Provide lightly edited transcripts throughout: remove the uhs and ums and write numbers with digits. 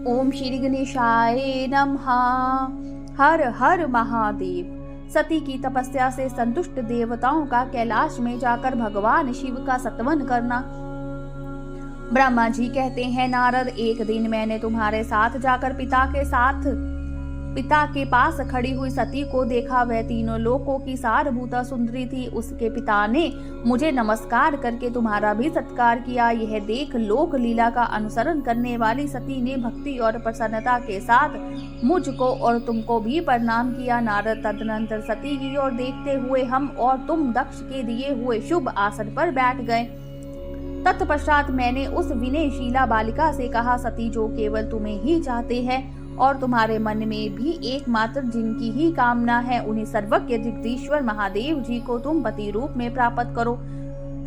ओम श्री गणेशाय नमः। हर हर महादेव। सती की तपस्या से संतुष्ट देवताओं का कैलाश में जाकर भगवान शिव का स्तवन करना। ब्रह्मा जी कहते हैं, नारद, एक दिन मैंने तुम्हारे साथ जाकर पिता के पास खड़ी हुई सती को देखा। वह तीनों लोकों की सारभूता सुंदरी थी। उसके पिता ने मुझे नमस्कार करके तुम्हारा भी सत्कार किया। यह देख लोक लीला का अनुसरण करने वाली सती ने भक्ति और प्रसन्नता के साथ मुझको और तुमको भी प्रणाम किया। नारद, तदनंतर सती की ओर देखते हुए हम और तुम दक्ष के दिए हुए शुभ आसन पर बैठ गए। तत्पश्चात मैंने उस विनयशीला बालिका से कहा, सती, जो केवल तुम्हें ही चाहते हैं और तुम्हारे मन में भी एकमात्र जिनकी ही कामना है, उन्हीं सर्वज्ञ जगदीश्वर महादेव जी को तुम पति रूप में प्राप्त करो।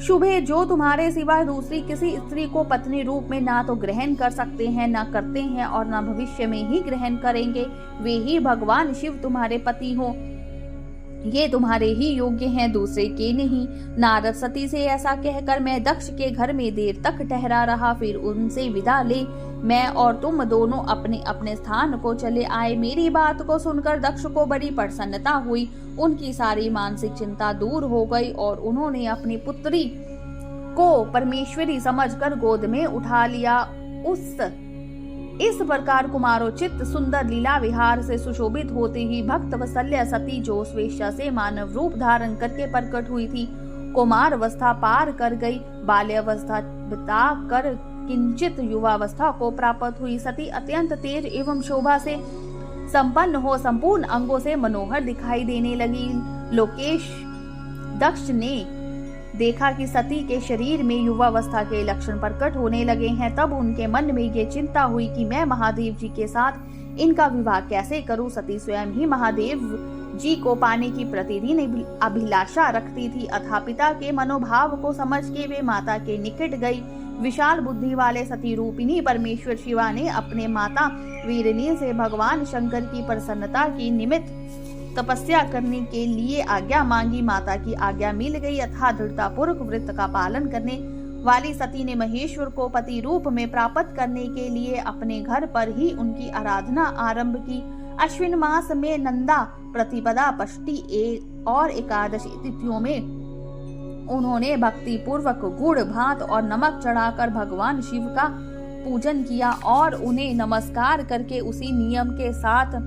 शुभ है, जो तुम्हारे सिवाय दूसरी किसी स्त्री को पत्नी रूप में ना तो ग्रहण कर सकते हैं, ना करते हैं और ना भविष्य में ही ग्रहण करेंगे। वे ही भगवान शिव तुम्हारे पति हो। ये तुम्हारे ही योग्य हैं, दूसरे के नहीं। नारद, सती से ऐसा कहकर मैं दक्ष के घर में देर तक ठहरा रहा। फिर उनसे विदा ले मैं और तुम दोनों अपने अपने स्थान को चले आए। मेरी बात को सुनकर दक्ष को बड़ी प्रसन्नता हुई। उनकी सारी मानसिक चिंता दूर हो गई और उन्होंने अपनी पुत्री को परमेश्वरी समझकर गोद में उठा लिया। इस प्रकार कुमारोचित सुंदर लीला विहार से सुशोभित होते ही भक्त वत्सल्य सती, जो स्वेच्छा से मानव रूप धारण करके प्रकट हुई थी, कुमारावस्था पार कर गई। बाल्यावस्था बिता कर किंचित युवावस्था को प्राप्त हुई। सती अत्यंत तेज एवं शोभा से संपन्न हो संपूर्ण अंगों से मनोहर दिखाई देने लगी। लोकेश दक्ष ने देखा कि सती के शरीर में युवावस्था के लक्षण प्रकट होने लगे हैं। तब उनके मन में ये चिंता हुई कि मैं महादेव जी के साथ इनका विवाह कैसे करूं। सती स्वयं ही महादेव जी को पाने की प्रतिदिन अभिलाषा रखती थी। अतः पिता के मनोभाव को समझ के वे माता के निकट गई। विशाल बुद्धि वाले सती रूपिणी परमेश्वर शिवा ने अपने माता वीरनी से भगवान शंकर की प्रसन्नता की निमित्त तपस्या करने के लिए आज्ञा मांगी। माता की आज्ञा मिल गई। अतः दृढ़ता पूर्वक व्रत का पालन करने वाली सती ने महेश्वर को पति रूप में प्राप्त करने के लिए अपने घर पर ही उनकी आराधना आरंभ की। अश्विन मास में नंदा, प्रतिपदा, षष्ठी और एकादशी तिथियों में उन्होंने भक्ति पूर्वक गुड़, भात और नमक चढ़ाकर भगवान शिव का पूजन किया और उन्हें नमस्कार करके उसी नियम के साथ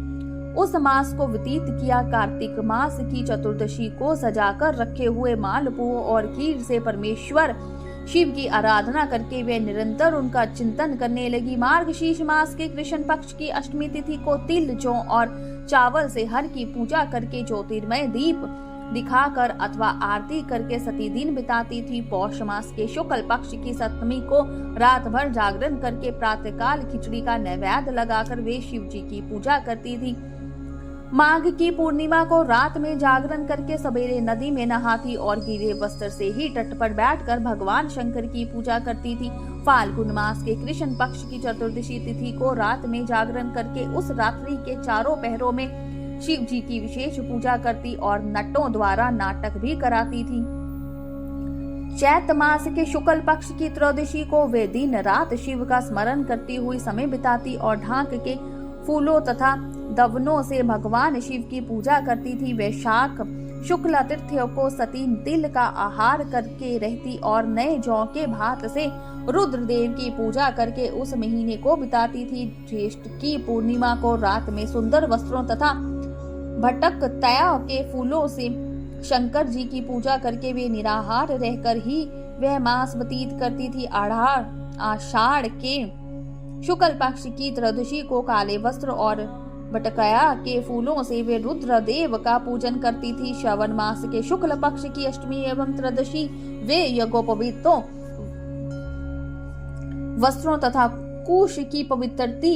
उस मास को व्यतीत किया। कार्तिक मास की चतुर्दशी को सजाकर रखे हुए मालपुओं और खीर से परमेश्वर शिव की आराधना करके वे निरंतर उनका चिंतन करने लगी। मार्गशीर्ष मास के कृष्ण पक्ष की अष्टमी तिथि को तिल, जौ और चावल से हर की पूजा करके ज्योतिर्मय दीप दिखाकर अथवा आरती करके सती दिन बिताती थी। पौष मास के शुक्ल पक्ष की सप्तमी को रात भर जागरण करके प्रातःकाल खिचड़ी का नैवेद्य लगाकर वे शिव जी की पूजा करती थी। माघ की पूर्णिमा को रात में जागरण करके सवेरे नदी में नहाती और गीले वस्त्र से ही तट पर बैठकर भगवान शंकर की पूजा करती थी। फाल्गुन मास के कृष्ण पक्ष की चतुर्दशी तिथि को रात में जागरण करके उस रात्रि के चारों पहरों में शिव जी की विशेष पूजा करती और नटों द्वारा नाटक भी कराती थी। चैत मास के शुक्ल पक्ष की त्रयोदशी को वे दिन रात शिव का स्मरण करती हुई समय बिताती और ढाक के फूलों तथा दवनों से भगवान शिव की पूजा करती थी। वैशाख शुक्ल तृतीय को सती तिल का आहार करके रहती और नए जौ के भात से रुद्रदेव की पूजा करके उस महीने को बिताती थी। ज्येष्ठ की पूर्णिमा को रात में सुंदर वस्त्रों तथा भटक तया के फूलों से शंकर जी की पूजा करके वे निराहार रहकर ही वह मास व्यतीत करती थी। आषाढ़ के शुक्ल पक्ष की त्रयोदशी को काले वस्त्र और बटकया के फूलों से वे रुद्रदेव का पूजन करती थी। श्रवण मास के शुक्ल पक्ष की अष्टमी एवं त्रयोदशी वे यज्ञोपवीतों वस्त्रों तथा कुश की पवित्रता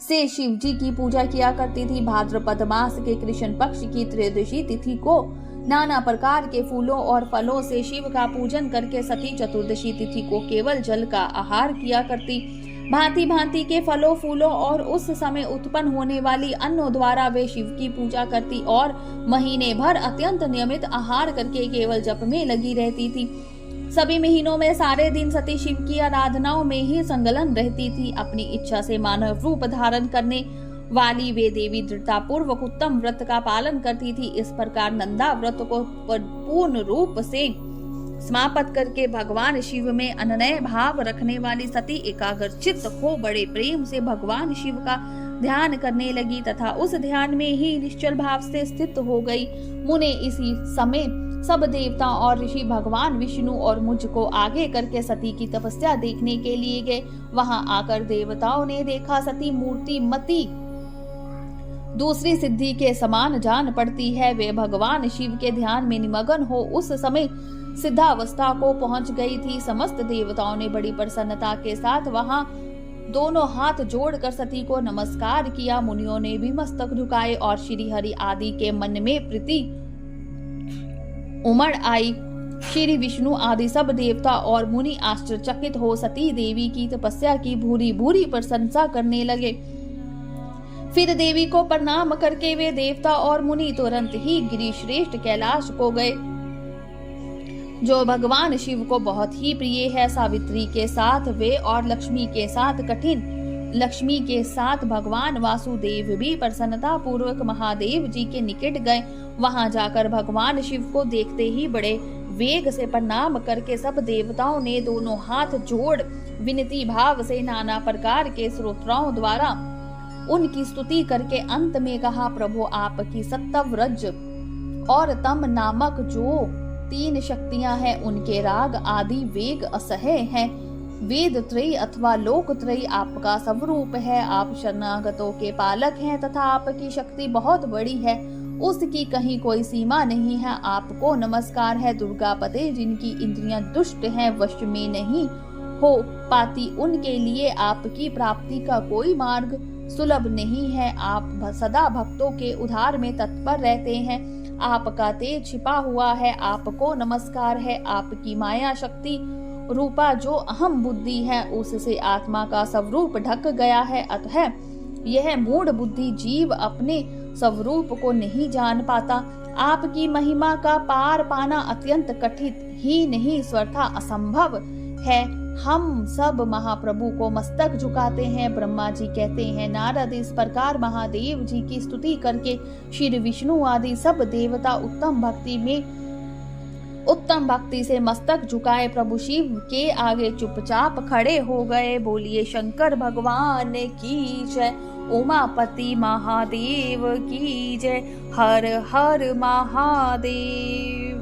से शिव जी की पूजा किया करती थी। भाद्रपद मास के कृष्ण पक्ष की त्रयोदशी तिथि को नाना प्रकार के फूलों और फलों से शिव का पूजन करके सती चतुर्दशी तिथि को केवल जल का आहार किया करती। भांति भांति के फलों, फूलों और उस समय उत्पन्न होने वाली अन्नों द्वारा वे शिव की पूजा करती और महीने भर अत्यंत नियमित आहार करके केवल जप में लगी रहती थी। सभी महीनों में सारे दिन सती शिव की आराधनाओं में ही संलग्न रहती थी। अपनी इच्छा से मानव रूप धारण करने वाली वे देवी दृढ़तापूर्वक उत्तम व्रत का पालन करती थी। इस प्रकार नंदा व्रत को पूर्ण रूप से समाप्त करके भगवान शिव में अनन्य भाव रखने वाली सती एकाग्रचित्त हो बड़े प्रेम से भगवान शिव का ध्यान करने लगी तथा उस ध्यान में ही निश्चल भाव से स्थित हो गई। मुने इसी समय सब देवता और ऋषि भगवान विष्णु और मुझको आगे करके सती की तपस्या देखने के लिए गए। वहां आकर देवताओं ने देखा सती मूर्ति मती दूसरी सिद्धि के समान जान पड़ती है। वे भगवान शिव के ध्यान में निमग्न हो उस समय सिद्धावस्था को पहुंच गई थी। समस्त देवताओं ने बड़ी प्रसन्नता के साथ वहां दोनों हाथ जोड़कर सती को नमस्कार किया। मुनियों ने भी मस्तक झुकाए और श्री हरि आदि के मन में प्रीति उमड़ आई। श्री विष्णु आदि सब देवता और मुनि आश्चर्यचकित हो सती देवी की तपस्या की भूरी भूरी प्रशंसा करने लगे। फिर देवी को प्रणाम करके वे देवता और मुनि तुरंत ही गिरिश्रेष्ठ कैलाश को गए, जो भगवान शिव को बहुत ही प्रिय है। सावित्री के साथ वे और लक्ष्मी के साथ लक्ष्मी के साथ भगवान वासुदेव भी प्रसन्नता पूर्वक महादेव जी के निकट गए। वहां जाकर भगवान शिव को देखते ही बड़े वेग से प्रणाम करके सब देवताओं ने दोनों हाथ जोड़ विनती भाव से नाना प्रकार के स्तोत्रों द्वारा उनकी स्तुति करके अंत में कहा, प्रभु आपकी सत्तव्रज और तम नामक जो 3 शक्तियां हैं उनके राग आदि वेग असह्य हैं। वेद त्रयी अथवा लोक त्रयी आपका स्वरूप है। आप शरणागतों के पालक हैं तथा आपकी शक्ति बहुत बड़ी है, उसकी कहीं कोई सीमा नहीं है। आपको नमस्कार है। दुर्गापते जिनकी इंद्रियां दुष्ट हैं, वश में नहीं हो पाती, उनके लिए आपकी प्राप्ति का कोई मार्ग सुलभ नहीं है। आप सदा भक्तों के उद्धार में तत्पर रहते हैं। आपका तेज छिपा हुआ है। आपको नमस्कार है। आपकी माया शक्ति रूपा जो अहम बुद्धि है उससे आत्मा का स्वरूप ढक गया है। अतः यह मूढ़ बुद्धि जीव अपने स्वरूप को नहीं जान पाता। आपकी महिमा का पार पाना अत्यंत कठिन ही नहीं स्वतः असंभव है। हम सब महाप्रभु को मस्तक झुकाते हैं। ब्रह्मा जी कहते हैं, नारद इस प्रकार महादेव जी की स्तुति करके श्री विष्णु आदि सब देवता उत्तम भक्ति से मस्तक झुकाए प्रभु शिव के आगे चुपचाप खड़े हो गए। बोलिए शंकर भगवान की जय, उमापति महादेव की जय, हर हर महादेव।